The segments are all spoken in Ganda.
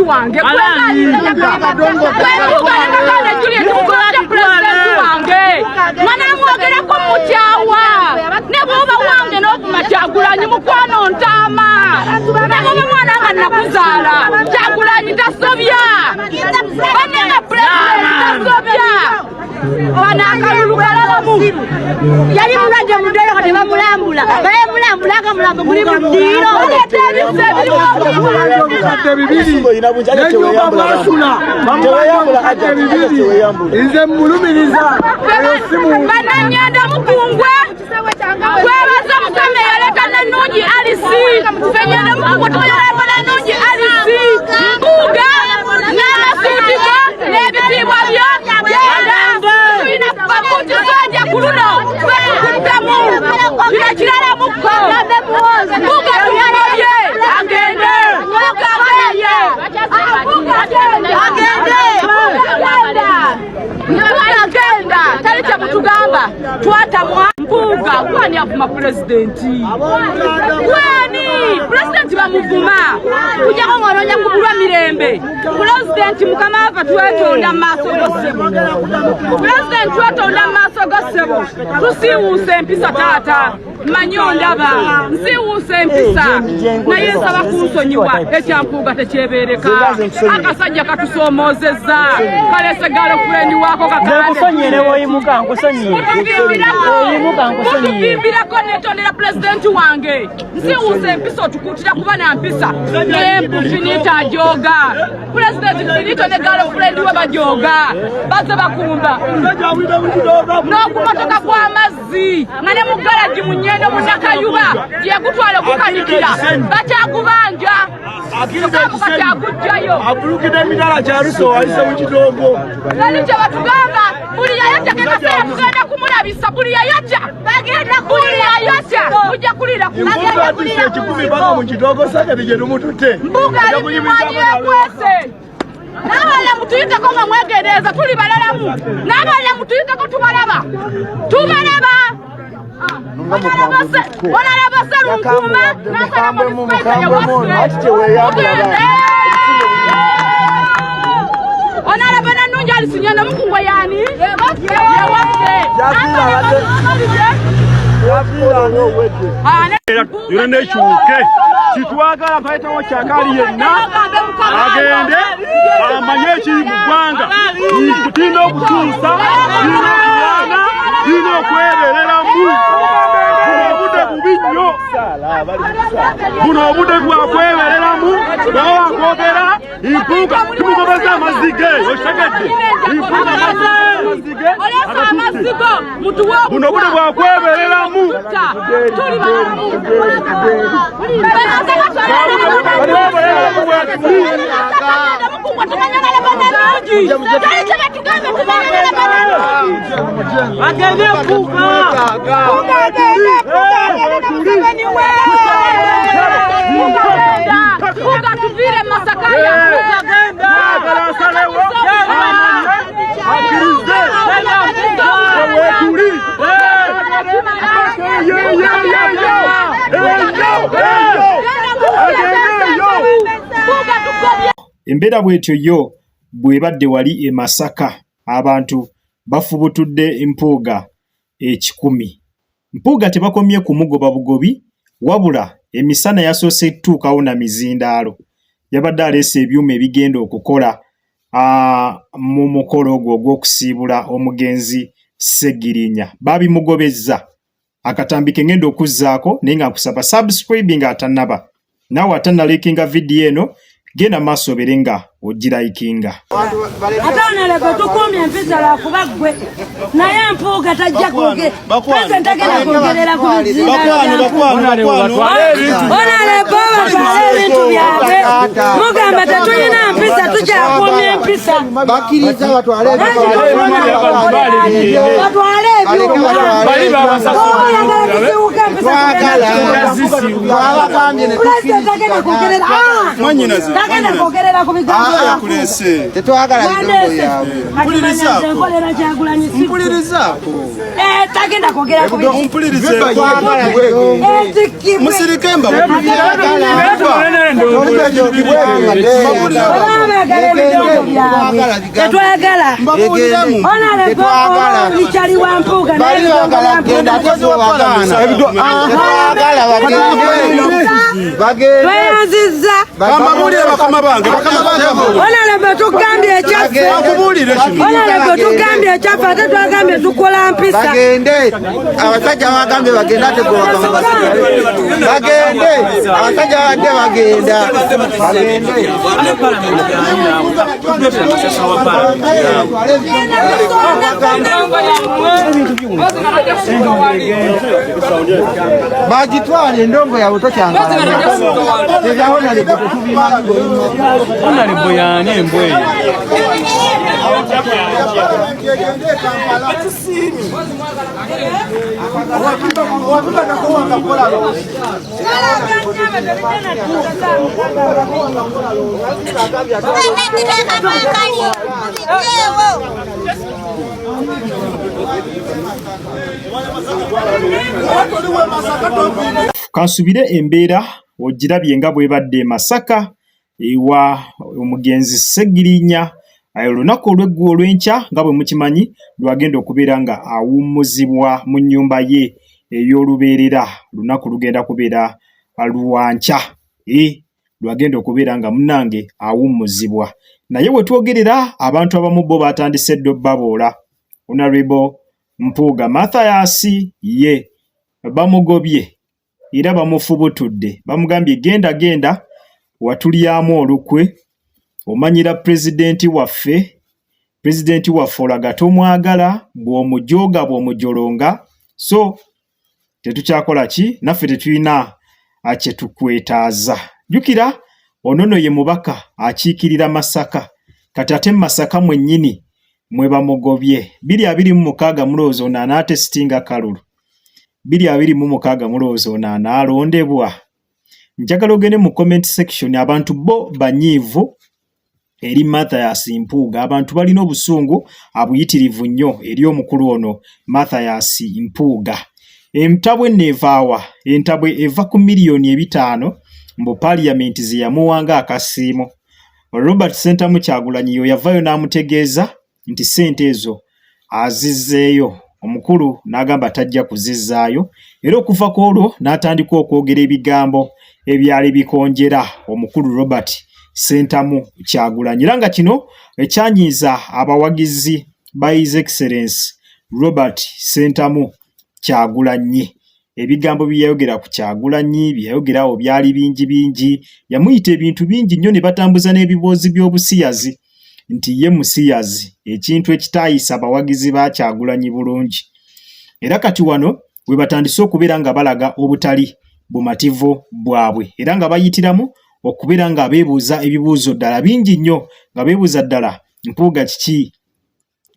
wange mwana mwogereko mukyawa ne bwoba wange n'okuma Kyagulanyi mukwano ntama ne bwoba mwana nga nakuzaala Kyagulanyi tasobya banenga pulezidenti tasobya wanakalulu kalamu yali mulwadde muddeyo kati bamulambula baye mulambulanga mulambo guli mu ddiiro nze mulumiriza bananyanda mukungwe kwebaza mukama yaleka Nanungi Alisi fenyanda mukungwe toyaleka Nanungi Alisi mbuga n'amasuutika n'ebitiibwa byo tulina bakuti soja kuluno twekutamu kino kirala mukko mbuga tuyalabye agende mbuga agenda tali kyamutugamba twatamwa mbuga gwani avuma pulezidenti gwani pulezidenti bamuvuma kujjako ng'ononya kubulwa mirembe pulezidenti mukama waffe twetonda mu maaso g'ossebo pulezidenti twetonda mu maaso g'ossebo tusiiwuusa empisa taata manyi ondaba nsiiwuusa empisa naye nsaba kunsonyiwa ekyampuuga tekyebeereka akasajja katusoomozezza kalese galofulendi waako kakaamutuvimbirako netondera pulezidenti wange nsiiwuusa empisa otukuutira kuba na mpisa naye finita ajooga pulezidenti finito ne galofulendi we bajooga baze bakumba n'ogumotoka gw'amazzi nga ne mu galaji mu Nnyendo Munnakayuba gyegutwala okukanikira bakyagubanja kakyagujjayo abulukidde emitala kyaluso ayise mu kidogo nali kye batugamba buli yayokya kekaseera tugenda kumulabisa buli yayokya ujja kulira atise ekikumi baka mu kidogo sakati gye tumututte mbuga alimimwanyi yekwese n'abalala mutuyiteko nga mwegendeeza tuli balalamu n'abalala mutuyiteko tubalaba Onalaba Salunkumba n'asala onalaba Nanungi Alisi nyanda mukungwe yani yona nekyuke kitwagala mpayitawo kyakali yenna agende amanye ekiri mu ggwanga tulina okukyusa tulina okwebereramu buno obudde bwakwebereramu bwaba wakwogera impuuga tumugobeza amazige okitegedde impuuga amazige buno obudde bwakwebereramu agende mpuuga Mbuga tuvire Masakaya embeera bwetyo yo bwebadde wali e Masaka abantu bafubutudde empuuga 100 mpuuga tebakomye kumugoba bugobi wabula emisana yasoose tuukawo na mizindaalo yabadde aleese ebyuma ebigenda okukola mu mukolo ogwo ogw'okusiibula omugenzi Ssegirinya babimugobezza akatambi ke ngenda okuzzaako naye nga nkusaba subscribe nga atannaba naawe atannalikinga vidiyo eno genda maaso obere nga ogirayikinga atanaleko tukumye empisa lwakuba ggwe naye empuuga tajja kuge pese ntagenda kwogerera ku bizindaonaleko batwale ebintu byabwe mugamba tetulina mpisa tukyakumya empisa bakkiriza batwale ebyuma oyagala tusiwuka empisa bagitwale endongo yawe tokyangalaonaleboyani embwe kansubire embeera ogirabye nga bwebadde Masaka ewa omugenzi Ssegirinya olunaku olw'eggulu olw'enkya nga bwe mukimanyi lwagenda okubeera nga awummuzibwa mu nnyumba ye ey'olubeerera. Lunaku lugenda kubeera lwankya lwagenda okubeera nga munnange awummuzibwa, naye we twogerera abantu abamu bo batandise ddo baboola. Honorable Mpuuga Mathias ye bamugobye era bamufubutudde, bamugambye genda watulyamu olukwe, omanyira pulezidenti waffe olaga tomwagala, bw'omujooga bw'omujolonga, so tetukyakola ki, naffe tetulina kye tukwetaaza. Jjukira onono ye mubaka akiikirira Masaka, kati ate Masaka mwennyini mwe bamugobye. 2026 mulowooza ono anaatesitinga kalulu, 2026 mulowooza ono anaalondebwa. Njagala ogende mu comment section, abantu bo banyiivu eri Mathias Mpuuga, abantu balina obusungu abuyitirivu nnyo eri omukulu ono Mathias Mpuuga. Entabwe neevaawa, entabwe eva ku $5,000,000 mbu Parliament ze yamuwanga akasiimo. Robert Ssentamu Kyagulanyi yo yavaayo n'amutegeeza nti ssente ezo azizzeeyo. Omukulu n'agamba tajja kuzizzaayo, era okuva ku olwo n'atandika okwogera ebigambo ebyali bikonjera omukulu Robert Ssentamu Kyagulanyi. Era nga kino ekyanyiiza abawagizi ba His Excellency Robert Ssentamu Kyagulanyi. Ebigambo byayogera ku Kyagulanyi byayogerawo byali bingi, yamuyita ebintu bingi nnyo ne batambuza n'ebiboozi by'obusiyazi nti ye musiyazi, ekintu ekitaayisa abawagizi ba Kyagulanyi bulungi. Era kati wano we batandise okubeera nga balaga obutali bumativu bwabwe, era nga bayitiramu okubeera nga beebuuza ebibuuzo ddala bingi nnyo, nga beebuuza ddala Mpuuga kiki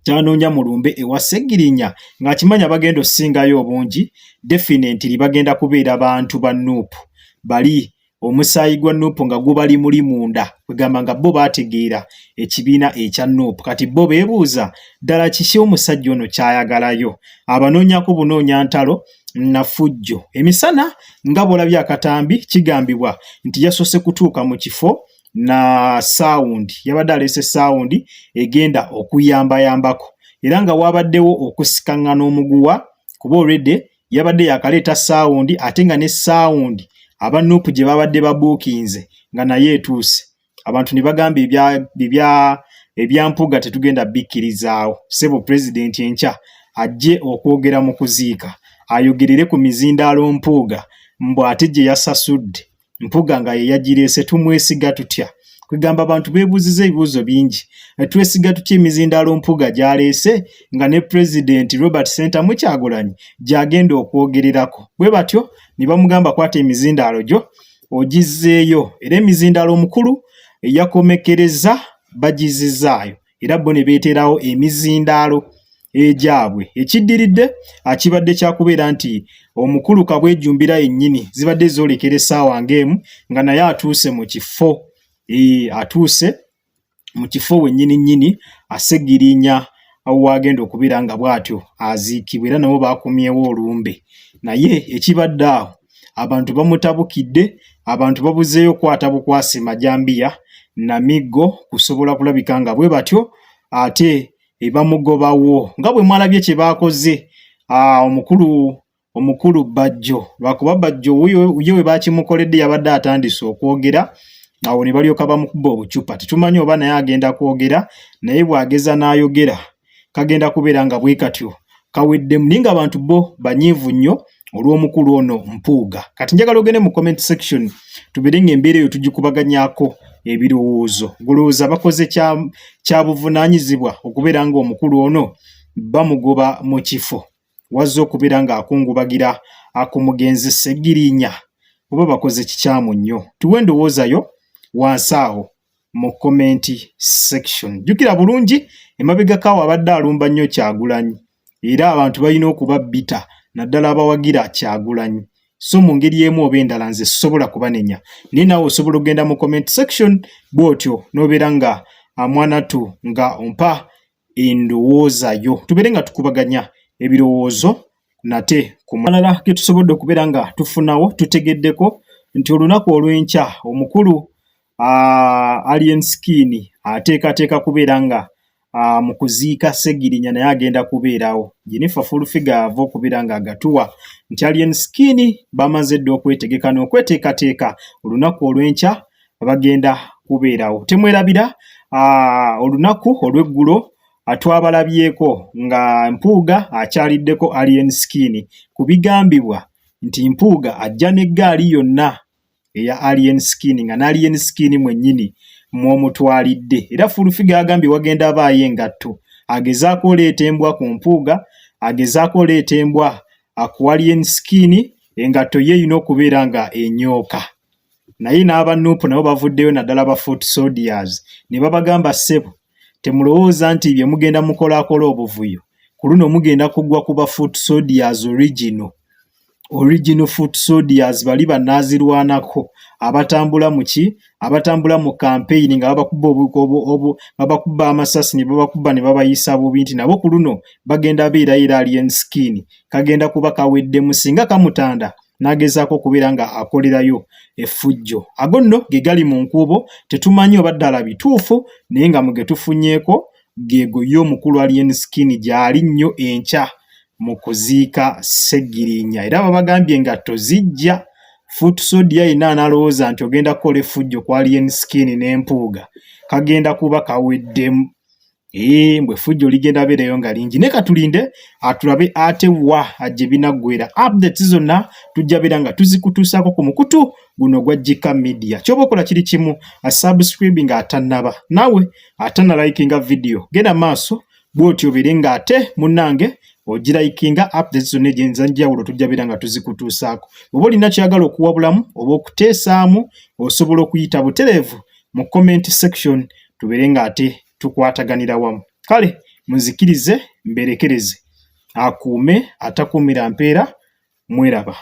kyanoonya mulumbe ewa Ssegirinya, ng'akimanya bagenda osingayo obungi, definitely bagenda kubeera bantu ba Nuupu, bali omusaayi gwa Nuupu nga gubali muli munda, kwegamba nga bo baategeera ekibiina ekya Nuupu. Kati bo beebuuza ddala kiki omusajja ono kyayagalayo. Abanoonyako bunoonya ntalo na fujjo. Emisana nga bw'olabye akatambi kigambibwa nti yasoose kutuuka mu kifo na sound, yabadde aleese sound egenda okuyambayambako, era nga wabaddewo okusikangana omuguwa kuba already yabadde yakaleeta sound, ate nga ne sound aba Nuupu gye babadde babuukinze nga naye etuuse. Abantu ne bagamba ebya Mpuuga tetugenda bikkirizaawo. Ssebo pulezidenti enkya ajje okwogera mu kuziika, ayogerere ku mizindaalo Mpuuga mbu ate gye yasasudde Mpuuga nga ye yagireese, tumwesiga tutya? Kwegamba abantu beebuuziza ebibuuzo bingi. Twesiga tutya emizindaalo Mpuuga gy'aleese nga ne pulezidenti Robert Ssentamu Kyagulanyi gy'agenda okwogererako? Bwe batyo ne bamugamba kwata emizindaalo gyo ogizzeeyo, era emizindaalo omukulu eyakomekereza bagizizaayo, era bo ne beeterawo emizindaalo ejaabwe ekiddiridde akibadde kyakubeera nti omukulu Kabwejumbira yennyini zibadde zoolekera essaawa ng'emu nga naye atuuse mu kifo atuuse mu kifo wennyini Assegiriinya wagenda okubeera nga bw'atyo aziikibwa era nabo baakumyewo olumbe naye ekibadde awo abantu bamutabukidde abantu babuzeeyo kwata bukwasi majambiya na miggo kusobola kulabika nga bwe batyo ate ebamugobawo nga bwe mwalabye kye baakoze omukulu Bajjo lwakuba Bajjo ye we baakimukoledde yabadde atandise okwogera awo ne balyoka bamukuba obucupa tetumanyi oba naye agenda kwogera naye bw'ageza n'ayogera kagenda kubeera nga bwe katyo kaweddemu naye nga abantu bo banyiivu nnyo olw'omukulu ono Mpuuga. Kati njagala ogende mu comment section tubeere ng'embeera eyo tugikubaganyaako ebirowoozo golowooza bakoze kya buvunaanyizibwa okubeera nga omukulu ono bamugoba mu kifo wazze okubeera ng'akungubagira ku mugenzi Ssegiriinya oba bakoze kikyamu nnyo tuwe endowoozayo wansi awo mu comment section. Jjukira bulungi emabegakaawo abadde alumba nnyo Kyagulanyi era abantu balina okuba bita naddala abawagira Kyagulanyi so mu ngeri emu oba endala nze sisobola kubanenya naye naawe osobola okugenda mu comment section bw'otyo n'obeera nga mwanatu nga ompa endowoozayo tubeere nga tukubaganya ebirowoozo nate ku malala ge tusobodde okubeera nga tufunawo tutegeddeko nti olunaku olw'enkya omukulu Alien Skin ateekateeka kubeera nga mu kuziika Ssegiriinya naye agenda kubeerawo Jennifer full figure ava okubeera nga agatuwa nti Alien Skin bamaze dda okwetegeka n'okweteekateeka olunaku olw'enkya bagenda kubeerawo temwerabira olunaku olw'eggulo twabalabyeko nga Mpuuga akyaliddeko Alien Skin ku bigambibwa nti Mpuuga ajja n'eggaali yonna eya Alien Skin nga n'Alien Skin mwennyini mw'omutwalidde era full figure agambye wagenda abaayo engatto agezaako oleeta embwa ku Mpuuga agezaako oleeta embwa ku Alien Skin engatto ye erina okubeera nga enyooka naye n'abanuupu nabo bavuddeyo naddala ba Foot Soldiers ne babagamba ssebo temulowooza nti bye mugenda mukolaakola obuvuyo ku luno mugenda kugwa ku ba Foot Soldiers original Foot Soldiers bali bannaazirwanako abatambula mu campaign nga babakuba amasasi ne babakuba ne babayisa bubi nti nabo ku luno bagenda beerayo era Alien Skin kagenda kuba kaweddemu singa kamutanda n'agezaako okubeera nga akolerayo effujjo ago nno ge gali mu nkuubo tetumanyi oba ddala bituufu naye nga muge tufunyeeko geego ye omukulu Alien Skin gy'ali nnyo enkya mu kuziika Ssegiriinya era babagambye engatto zijja Foot Soldier yenna analowooza nti ogenda kukola effujjo ku Alien Skin n'Empuuga kagenda kuba kaweddemu mbwe effujjo ligenda beerayo nga lingi naye katulinde atulabe ate wa gye binaggwera updates zonna tujja beera nga tuzikutuusaako ku mukutu guno gwa Jika Media ky'oba okola kiri kimu subscribe nga atannaba naawe atannalikinga video genda maaso bw'otyo obeere nga ate munnange ogirayikinga updates zonna ez'enjawulo tujja beera nga tuzikutuusaako oba olina kyagala okuwabulamu oba okuteesaamu osobola okuyita butereevu mu comment section tubeere nga ate tukwataganira wamu kale munzikirize mberekereze akuume atakuumira mpeera mweraba